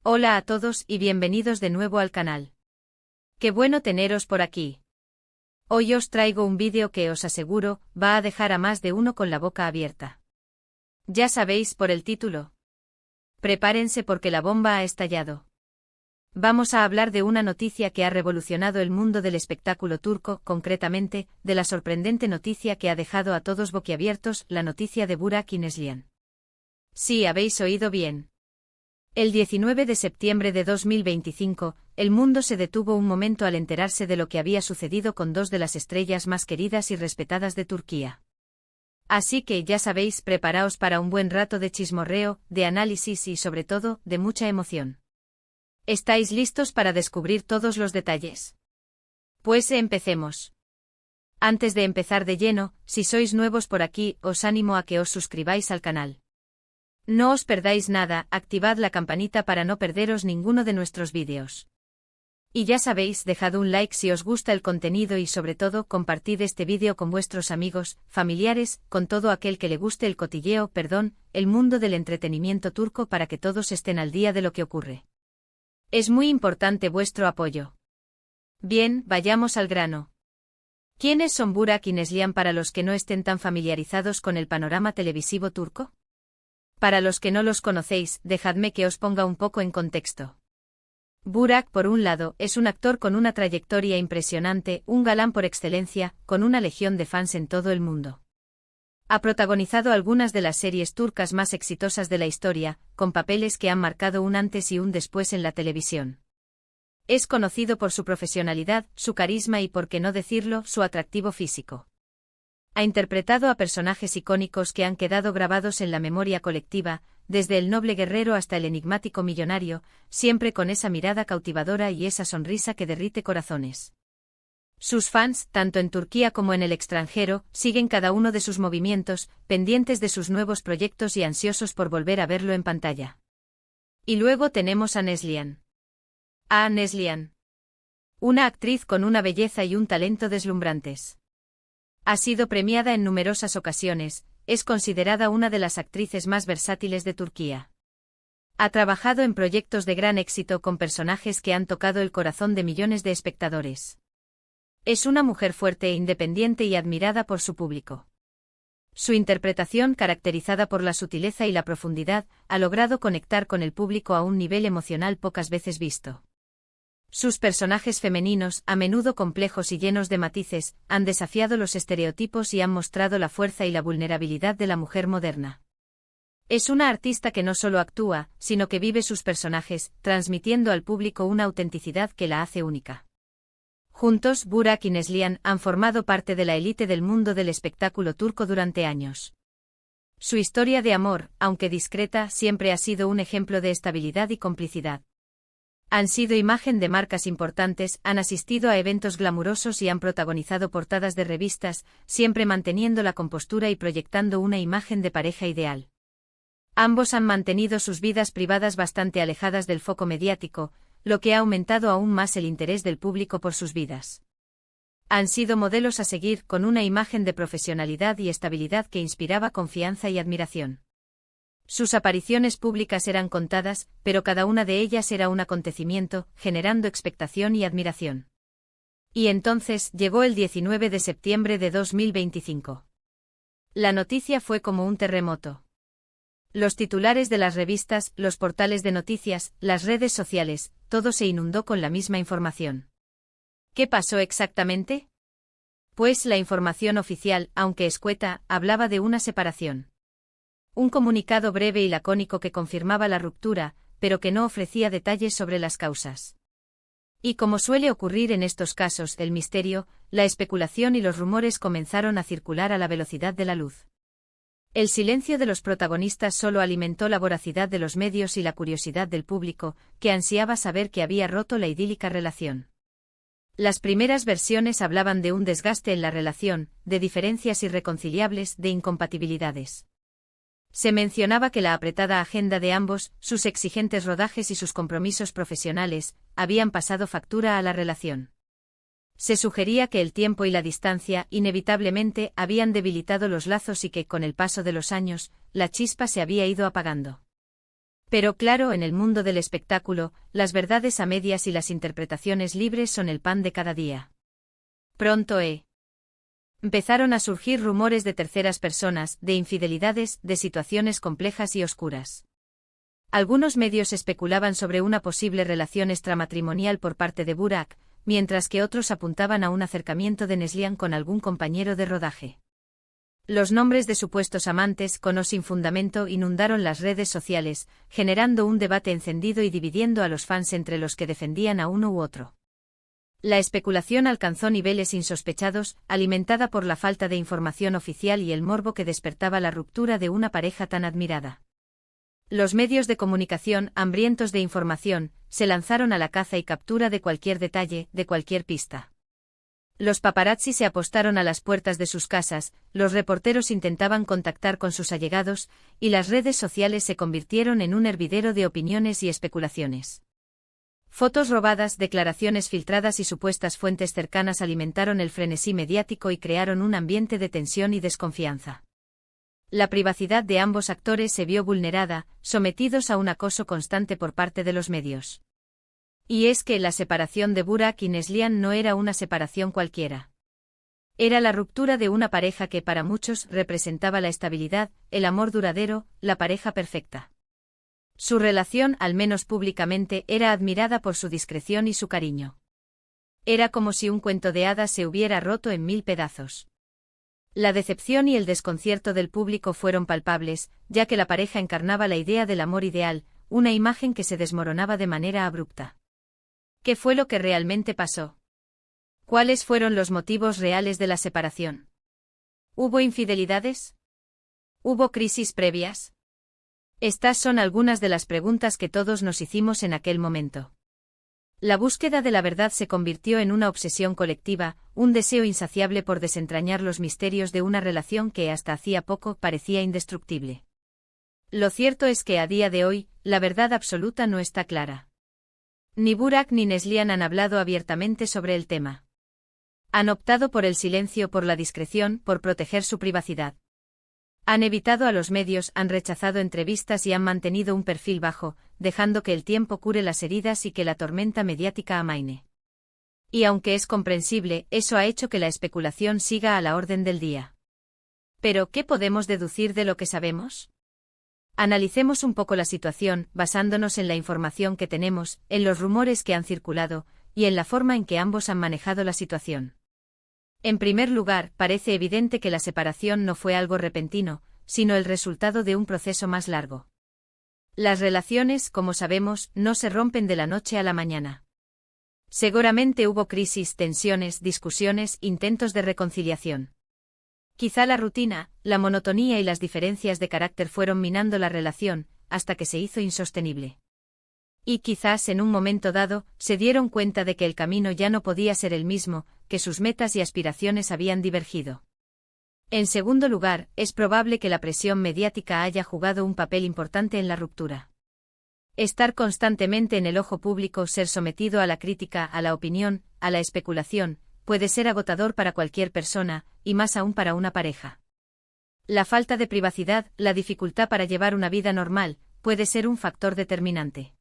Hola a todos y bienvenidos de nuevo al canal. Qué bueno teneros por aquí. Hoy os traigo un vídeo que os aseguro, va a dejar a más de uno con la boca abierta. Ya sabéis por el título. Prepárense porque la bomba ha estallado. Vamos a hablar de una noticia que ha revolucionado el mundo del espectáculo turco, concretamente, de la sorprendente noticia que ha dejado a todos boquiabiertos, la noticia de Burak Yılmaz. Sí, habéis oído bien. El 19 de septiembre de 2025, el mundo se detuvo un momento al enterarse de lo que había sucedido con dos de las estrellas más queridas y respetadas de Turquía. Así que ya sabéis, preparaos para un buen rato de chismorreo, de análisis y sobre todo, de mucha emoción. ¿Estáis listos para descubrir todos los detalles? Pues empecemos. Antes de empezar de lleno, si sois nuevos por aquí, os animo a que os suscribáis al canal. No os perdáis nada, activad la campanita para no perderos ninguno de nuestros vídeos. Y ya sabéis, dejad un like si os gusta el contenido y sobre todo compartid este vídeo con vuestros amigos, familiares, con todo aquel que le guste el mundo del entretenimiento turco para que todos estén al día de lo que ocurre. Es muy importante vuestro apoyo. Bien, vayamos al grano. ¿Quiénes son Burak y Neslihan para los que no estén tan familiarizados con el panorama televisivo turco? Para los que no los conocéis, dejadme que os ponga un poco en contexto. Burak, por un lado, es un actor con una trayectoria impresionante, un galán por excelencia, con una legión de fans en todo el mundo. Ha protagonizado algunas de las series turcas más exitosas de la historia, con papeles que han marcado un antes y un después en la televisión. Es conocido por su profesionalidad, su carisma y, por qué no decirlo, su atractivo físico. Ha interpretado a personajes icónicos que han quedado grabados en la memoria colectiva, desde el noble guerrero hasta el enigmático millonario, siempre con esa mirada cautivadora y esa sonrisa que derrite corazones. Sus fans, tanto en Turquía como en el extranjero, siguen cada uno de sus movimientos, pendientes de sus nuevos proyectos y ansiosos por volver a verlo en pantalla. Y luego tenemos a Neslihan. Neslihan. Una actriz con una belleza y un talento deslumbrantes. Ha sido premiada en numerosas ocasiones, es considerada una de las actrices más versátiles de Turquía. Ha trabajado en proyectos de gran éxito con personajes que han tocado el corazón de millones de espectadores. Es una mujer fuerte e independiente y admirada por su público. Su interpretación, caracterizada por la sutileza y la profundidad, ha logrado conectar con el público a un nivel emocional pocas veces visto. Sus personajes femeninos, a menudo complejos y llenos de matices, han desafiado los estereotipos y han mostrado la fuerza y la vulnerabilidad de la mujer moderna. Es una artista que no solo actúa, sino que vive sus personajes, transmitiendo al público una autenticidad que la hace única. Juntos, Burak y Neslihan han formado parte de la élite del mundo del espectáculo turco durante años. Su historia de amor, aunque discreta, siempre ha sido un ejemplo de estabilidad y complicidad. Han sido imagen de marcas importantes, han asistido a eventos glamurosos y han protagonizado portadas de revistas, siempre manteniendo la compostura y proyectando una imagen de pareja ideal. Ambos han mantenido sus vidas privadas bastante alejadas del foco mediático, lo que ha aumentado aún más el interés del público por sus vidas. Han sido modelos a seguir, con una imagen de profesionalidad y estabilidad que inspiraba confianza y admiración. Sus apariciones públicas eran contadas, pero cada una de ellas era un acontecimiento, generando expectación y admiración. Y entonces llegó el 19 de septiembre de 2025. La noticia fue como un terremoto. Los titulares de las revistas, los portales de noticias, las redes sociales, todo se inundó con la misma información. ¿Qué pasó exactamente? Pues la información oficial, aunque escueta, hablaba de una separación. Un comunicado breve y lacónico que confirmaba la ruptura, pero que no ofrecía detalles sobre las causas. Y como suele ocurrir en estos casos, el misterio, la especulación y los rumores comenzaron a circular a la velocidad de la luz. El silencio de los protagonistas solo alimentó la voracidad de los medios y la curiosidad del público, que ansiaba saber qué había roto la idílica relación. Las primeras versiones hablaban de un desgaste en la relación, de diferencias irreconciliables, de incompatibilidades. Se mencionaba que la apretada agenda de ambos, sus exigentes rodajes y sus compromisos profesionales, habían pasado factura a la relación. Se sugería que el tiempo y la distancia, inevitablemente, habían debilitado los lazos y que, con el paso de los años, la chispa se había ido apagando. Pero claro, en el mundo del espectáculo, las verdades a medias y las interpretaciones libres son el pan de cada día. Pronto empezaron a surgir rumores de terceras personas, de infidelidades, de situaciones complejas y oscuras. Algunos medios especulaban sobre una posible relación extramatrimonial por parte de Burak, mientras que otros apuntaban a un acercamiento de Neslihan con algún compañero de rodaje. Los nombres de supuestos amantes, con o sin fundamento, inundaron las redes sociales, generando un debate encendido y dividiendo a los fans entre los que defendían a uno u otro. La especulación alcanzó niveles insospechados, alimentada por la falta de información oficial y el morbo que despertaba la ruptura de una pareja tan admirada. Los medios de comunicación, hambrientos de información, se lanzaron a la caza y captura de cualquier detalle, de cualquier pista. Los paparazzi se apostaron a las puertas de sus casas, los reporteros intentaban contactar con sus allegados, y las redes sociales se convirtieron en un hervidero de opiniones y especulaciones. Fotos robadas, declaraciones filtradas y supuestas fuentes cercanas alimentaron el frenesí mediático y crearon un ambiente de tensión y desconfianza. La privacidad de ambos actores se vio vulnerada, sometidos a un acoso constante por parte de los medios. Y es que la separación de Burak y Neslihan no era una separación cualquiera. Era la ruptura de una pareja que para muchos representaba la estabilidad, el amor duradero, la pareja perfecta. Su relación, al menos públicamente, era admirada por su discreción y su cariño. Era como si un cuento de hadas se hubiera roto en 1000 pedazos. La decepción y el desconcierto del público fueron palpables, ya que la pareja encarnaba la idea del amor ideal, una imagen que se desmoronaba de manera abrupta. ¿Qué fue lo que realmente pasó? ¿Cuáles fueron los motivos reales de la separación? ¿Hubo infidelidades? ¿Hubo crisis previas? Estas son algunas de las preguntas que todos nos hicimos en aquel momento. La búsqueda de la verdad se convirtió en una obsesión colectiva, un deseo insaciable por desentrañar los misterios de una relación que hasta hacía poco parecía indestructible. Lo cierto es que a día de hoy, la verdad absoluta no está clara. Ni Burak ni Neslihan han hablado abiertamente sobre el tema. Han optado por el silencio, por la discreción, por proteger su privacidad. Han evitado a los medios, han rechazado entrevistas y han mantenido un perfil bajo, dejando que el tiempo cure las heridas y que la tormenta mediática amaine. Y aunque es comprensible, eso ha hecho que la especulación siga a la orden del día. ¿Pero qué podemos deducir de lo que sabemos? Analicemos un poco la situación, basándonos en la información que tenemos, en los rumores que han circulado, y en la forma en que ambos han manejado la situación. En primer lugar, parece evidente que la separación no fue algo repentino, sino el resultado de un proceso más largo. Las relaciones, como sabemos, no se rompen de la noche a la mañana. Seguramente hubo crisis, tensiones, discusiones, intentos de reconciliación. Quizá la rutina, la monotonía y las diferencias de carácter fueron minando la relación, hasta que se hizo insostenible. Y quizás en un momento dado, se dieron cuenta de que el camino ya no podía ser el mismo, que sus metas y aspiraciones habían divergido. En segundo lugar, es probable que la presión mediática haya jugado un papel importante en la ruptura. Estar constantemente en el ojo público, ser sometido a la crítica, a la opinión, a la especulación, puede ser agotador para cualquier persona, y más aún para una pareja. La falta de privacidad, la dificultad para llevar una vida normal, puede ser un factor determinante.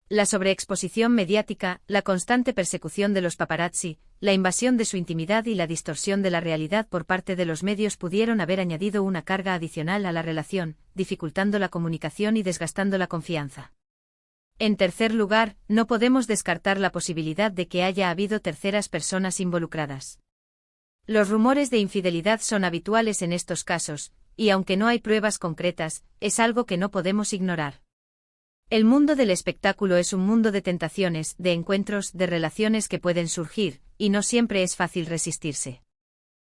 La sobreexposición mediática, la constante persecución de los paparazzi, la invasión de su intimidad y la distorsión de la realidad por parte de los medios pudieron haber añadido una carga adicional a la relación, dificultando la comunicación y desgastando la confianza. En tercer lugar, no podemos descartar la posibilidad de que haya habido terceras personas involucradas. Los rumores de infidelidad son habituales en estos casos, y aunque no hay pruebas concretas, es algo que no podemos ignorar. El mundo del espectáculo es un mundo de tentaciones, de encuentros, de relaciones que pueden surgir, y no siempre es fácil resistirse.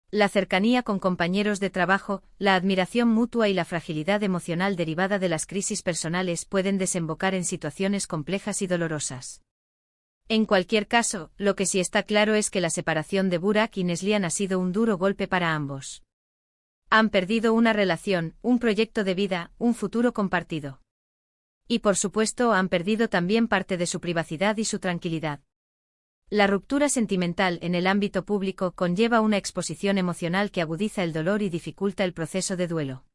La cercanía con compañeros de trabajo, la admiración mutua y la fragilidad emocional derivada de las crisis personales pueden desembocar en situaciones complejas y dolorosas. En cualquier caso, lo que sí está claro es que la separación de Burak y Neslihan ha sido un duro golpe para ambos. Han perdido una relación, un proyecto de vida, un futuro compartido. Y por supuesto han perdido también parte de su privacidad y su tranquilidad. La ruptura sentimental en el ámbito público conlleva una exposición emocional que agudiza el dolor y dificulta el proceso de duelo.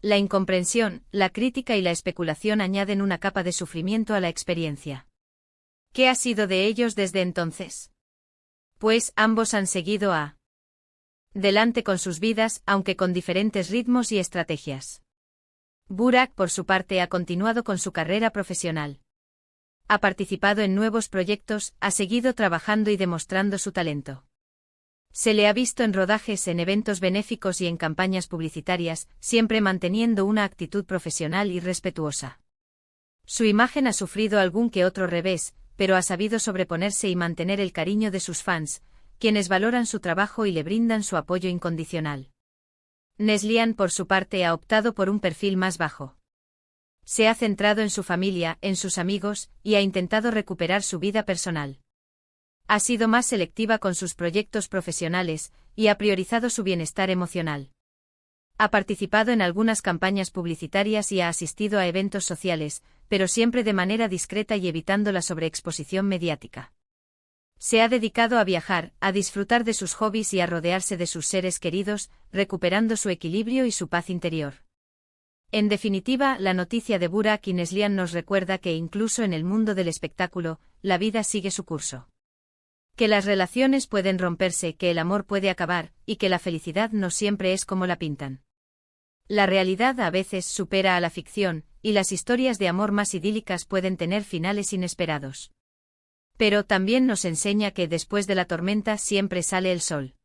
La incomprensión, la crítica y la especulación añaden una capa de sufrimiento a la experiencia. ¿Qué ha sido de ellos desde entonces? Pues ambos han seguido adelante con sus vidas, aunque con diferentes ritmos y estrategias. Burak, por su parte, ha continuado con su carrera profesional. Ha participado en nuevos proyectos, ha seguido trabajando y demostrando su talento. Se le ha visto en rodajes, en eventos benéficos y en campañas publicitarias, siempre manteniendo una actitud profesional y respetuosa. Su imagen ha sufrido algún que otro revés, pero ha sabido sobreponerse y mantener el cariño de sus fans, quienes valoran su trabajo y le brindan su apoyo incondicional. Neslihan, por su parte, ha optado por un perfil más bajo. Se ha centrado en su familia, en sus amigos, y ha intentado recuperar su vida personal. Ha sido más selectiva con sus proyectos profesionales, y ha priorizado su bienestar emocional. Ha participado en algunas campañas publicitarias y ha asistido a eventos sociales, pero siempre de manera discreta y evitando la sobreexposición mediática. Se ha dedicado a viajar, a disfrutar de sus hobbies y a rodearse de sus seres queridos, recuperando su equilibrio y su paz interior. En definitiva, la noticia de Burak y Neslihan nos recuerda que incluso en el mundo del espectáculo, la vida sigue su curso. Que las relaciones pueden romperse, que el amor puede acabar, y que la felicidad no siempre es como la pintan. La realidad a veces supera a la ficción, y las historias de amor más idílicas pueden tener finales inesperados. Pero también nos enseña que después de la tormenta siempre sale el sol.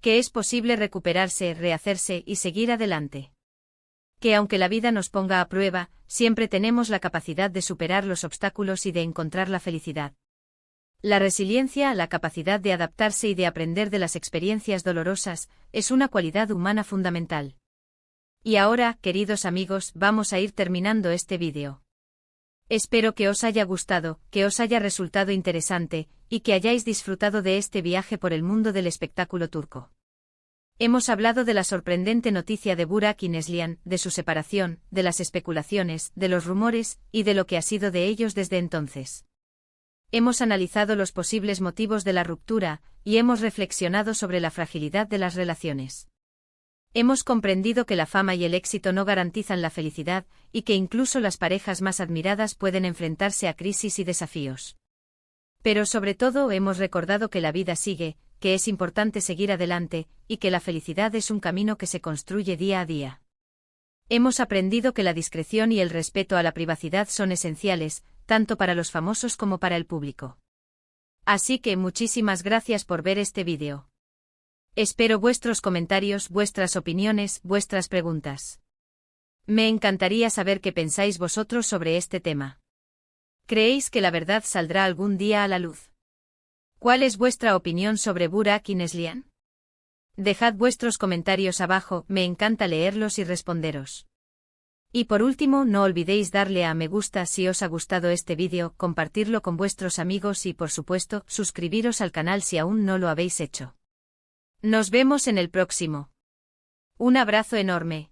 Que es posible recuperarse, rehacerse y seguir adelante. Que aunque la vida nos ponga a prueba, siempre tenemos la capacidad de superar los obstáculos y de encontrar la felicidad. La resiliencia, la capacidad de adaptarse y de aprender de las experiencias dolorosas, es una cualidad humana fundamental. Y ahora, queridos amigos, vamos a ir terminando este vídeo. Espero que os haya gustado, que os haya resultado interesante, y que hayáis disfrutado de este viaje por el mundo del espectáculo turco. Hemos hablado de la sorprendente noticia de Burak y Neslihan, de su separación, de las especulaciones, de los rumores, y de lo que ha sido de ellos desde entonces. Hemos analizado los posibles motivos de la ruptura, y hemos reflexionado sobre la fragilidad de las relaciones. Hemos comprendido que la fama y el éxito no garantizan la felicidad, y que incluso las parejas más admiradas pueden enfrentarse a crisis y desafíos. Pero sobre todo hemos recordado que la vida sigue, que es importante seguir adelante, y que la felicidad es un camino que se construye día a día. Hemos aprendido que la discreción y el respeto a la privacidad son esenciales, tanto para los famosos como para el público. Así que muchísimas gracias por ver este vídeo. Espero vuestros comentarios, vuestras opiniones, vuestras preguntas. Me encantaría saber qué pensáis vosotros sobre este tema. ¿Creéis que la verdad saldrá algún día a la luz? ¿Cuál es vuestra opinión sobre Burak y Neslihan? Dejad vuestros comentarios abajo, me encanta leerlos y responderos. Y por último, no olvidéis darle a me gusta si os ha gustado este vídeo, compartirlo con vuestros amigos y por supuesto, suscribiros al canal si aún no lo habéis hecho. Nos vemos en el próximo. Un abrazo enorme.